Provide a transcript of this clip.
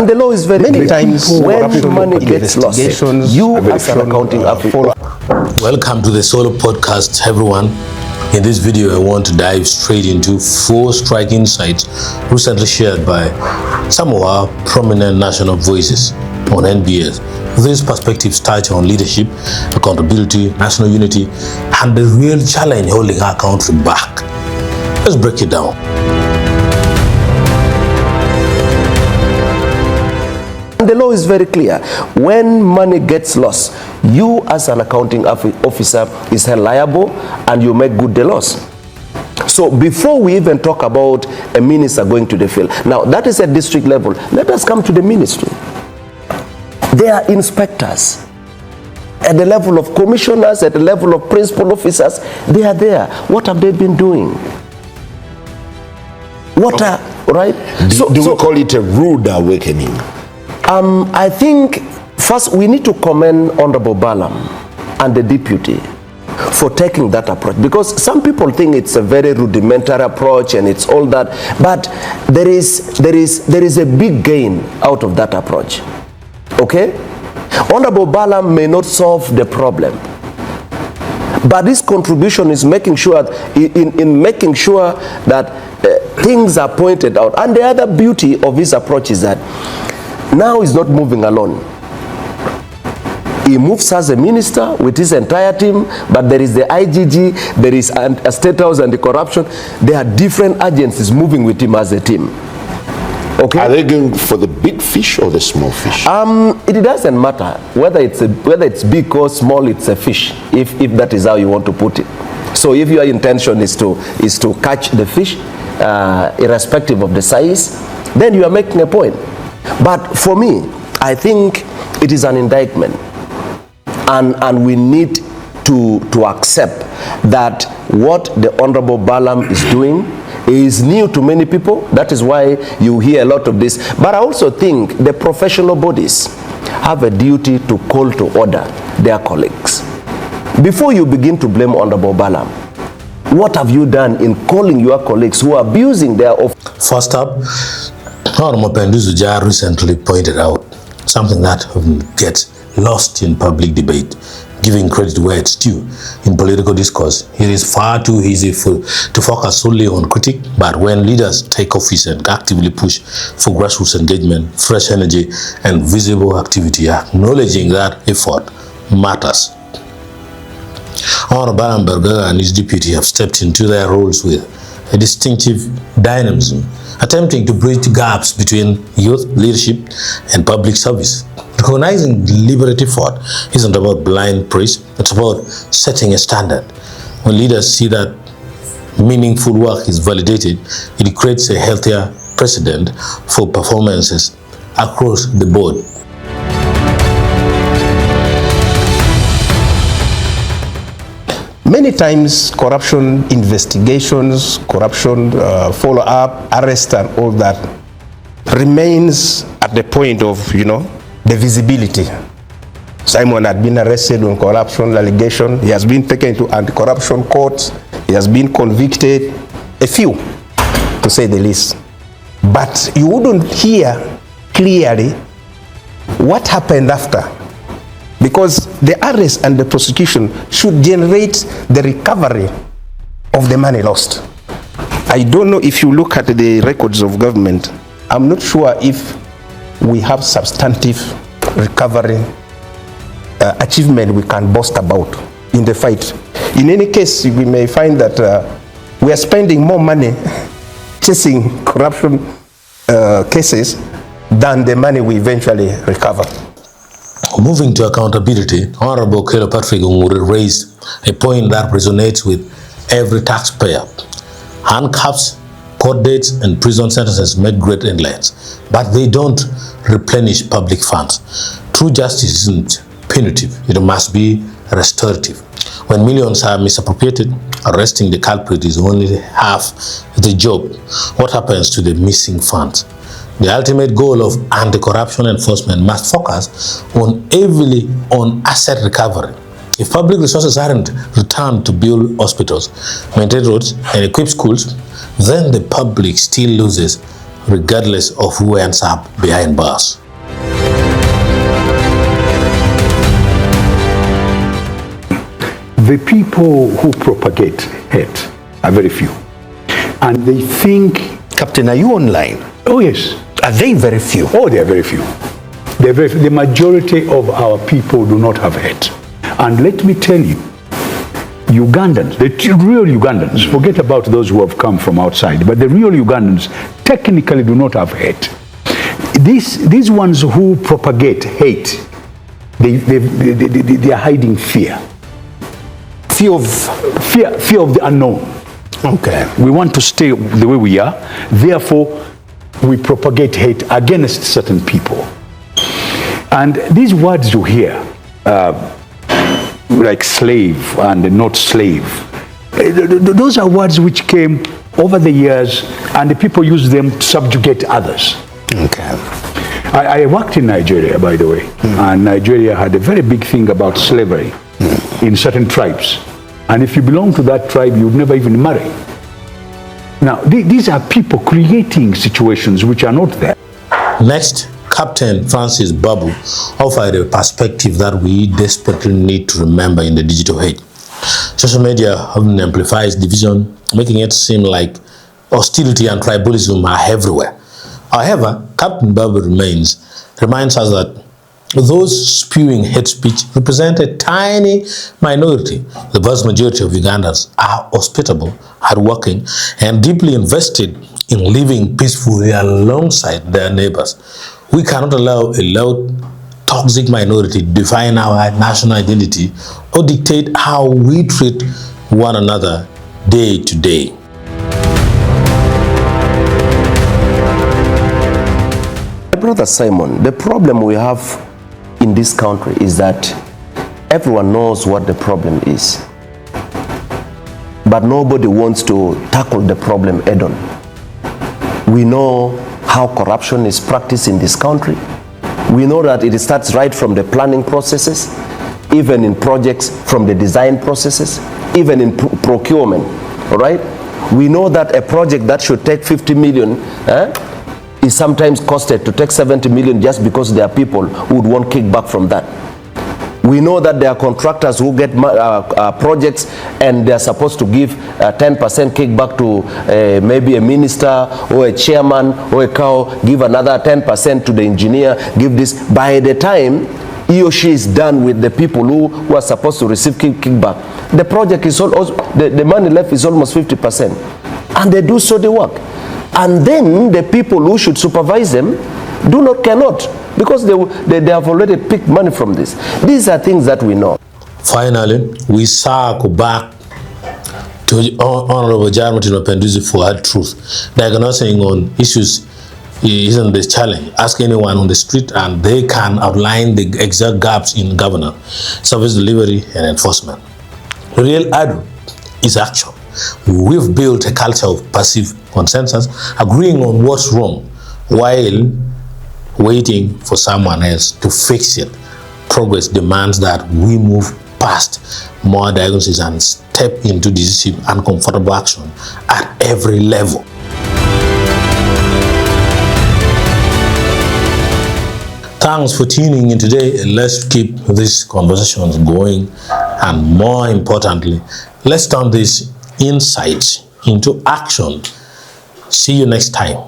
The law is very many times when money gets lost, you as an accounting officer. Welcome to the Solo Podcast, everyone. In this video, I want to dive straight into 4 striking insights recently shared by some of our prominent national voices on NBS. These perspectives touch on leadership, accountability, national unity, and the real challenge holding our country back. Let's break it down. The law is very clear. When money gets lost, you as an accounting officer is held liable and you make good the loss. So before we even talk about a minister going to the field, now that is at district level, let us come to the ministry. There are inspectors at the level of commissioners, at the level of principal officers. They are there. What have they been doing? What are, right? Do we call it a rude awakening? I think first we need to commend Honorable Balaam and the deputy for taking that approach, because some people think it's a very rudimentary approach and it's all that, but there is a big gain out of that approach. Okay? Honorable Balaam may not solve the problem, but his contribution is making sure in making sure that things are pointed out. And the other beauty of his approach is that now he's not moving alone. He moves as a minister with his entire team, but there is the IGG, there is a State House Anti-Corruption. There are different agencies moving with him as a team. Okay? Are they going for the big fish or the small fish? It doesn't matter whether it's big or small. It's a fish, if that is how you want to put it. So if your intention is to catch the fish, irrespective of the size, then you are making a point. But for me, I think it is an indictment, and we need to accept that what the Honorable Balaam is doing is new to many people. That is why you hear a lot of this. But I also think the professional bodies have a duty to call to order their colleagues. Before you begin to blame Honorable Balaam, what have you done in calling your colleagues who are abusing their office? First up, Mapenduzi Ojara recently pointed out something that gets lost in public debate, giving credit where it's due. In political discourse, it is far too easy to focus solely on critique, but when leaders take office and actively push for grassroots engagement, fresh energy, and visible activity, acknowledging that effort matters. Honorable Balaam and his deputy have stepped into their roles with a distinctive dynamism, attempting to bridge gaps between youth leadership and public service. Recognizing deliberative effort isn't about blind praise, it's about setting a standard. When leaders see that meaningful work is validated, it creates a healthier precedent for performances across the board. Many times corruption investigations, corruption follow-up, arrest and all that remains at the point of, the visibility. Simon had been arrested on corruption allegation. He has been taken to anti-corruption courts. He has been convicted, a few, to say the least. But you wouldn't hear clearly what happened after, because the arrest and the prosecution should generate the recovery of the money lost. I don't know if you look at the records of government, I'm not sure if we have substantive recovery achievement we can boast about in the fight. In any case, we may find that we are spending more money chasing corruption cases than the money we eventually recover. Moving to accountability, Honorable Okello raised a point that resonates with every taxpayer. Handcuffs, court dates, and prison sentences make great headlines, but they don't replenish public funds. True justice isn't punitive, it must be restorative. When millions are misappropriated, arresting the culprit is only half the job. What happens to the missing funds? The ultimate goal of anti-corruption enforcement must focus heavily on asset recovery. If public resources aren't returned to build hospitals, maintain roads, and equip schools, then the public still loses regardless of who ends up behind bars. The people who propagate hate are very few. And they think... Captain, are you online? Oh, yes. Are they very few? Oh, they are very few. They're very few. The majority of our people do not have hate. And let me tell you, Ugandans, the real Ugandans, forget about those who have come from outside, but the real Ugandans technically do not have hate. These ones who propagate hate, they are hiding fear. Fear of the unknown. Okay. We want to stay the way we are. Therefore, we propagate hate against certain people. And these words you hear, like slave and not slave, those are words which came over the years, and the people use them to subjugate others. Okay. I worked in Nigeria, by the way, and Nigeria had a very big thing about slavery in certain tribes. And if you belong to that tribe, you'd never even marry. Now, these are people creating situations which are not there. Next, Captain Francis Babu offered a perspective that we desperately need to remember in the digital age. Social media often amplifies division, making it seem like hostility and tribalism are everywhere. However, Captain Babu reminds us that those spewing hate speech represent a tiny minority. The vast majority of Ugandans are hospitable, hardworking, and deeply invested in living peacefully alongside their neighbors. We cannot allow a loud, toxic minority to define our national identity or dictate how we treat one another day to day. Brother Simon, the problem we have in this country is that everyone knows what the problem is, but nobody wants to tackle the problem head on. We know how corruption is practiced in this country. We know that it starts right from the planning processes, even in projects, from the design processes, even in procurement, all right? We know that a project that should take 50 million is sometimes costed to take 70 million just because there are people who would want kickback from that. We know that there are contractors who get projects and they are supposed to give 10% kickback to maybe a minister or a chairman or a cow, give another 10% to the engineer, give this. By the time he or she is done with the people who are supposed to receive kickback, the project is also, the money left is almost 50%. And they do so the work. And then the people who should supervise them cannot, because they have already picked money from this. These are things that we know. Finally, we circle back to Honorable Ojara Mapenduzi for her truth. Diagnosing on issues isn't the challenge. Ask anyone on the street and they can outline the exact gaps in governance, service delivery, and enforcement. The real ado is action. We've built a culture of passive consensus, agreeing on what's wrong while waiting for someone else to fix it. Progress demands that we move past more diagnosis and step into decisive, uncomfortable action at every level. Thanks for tuning in today. Let's keep these conversations going, and more importantly, let's turn these insights into action. See you next time.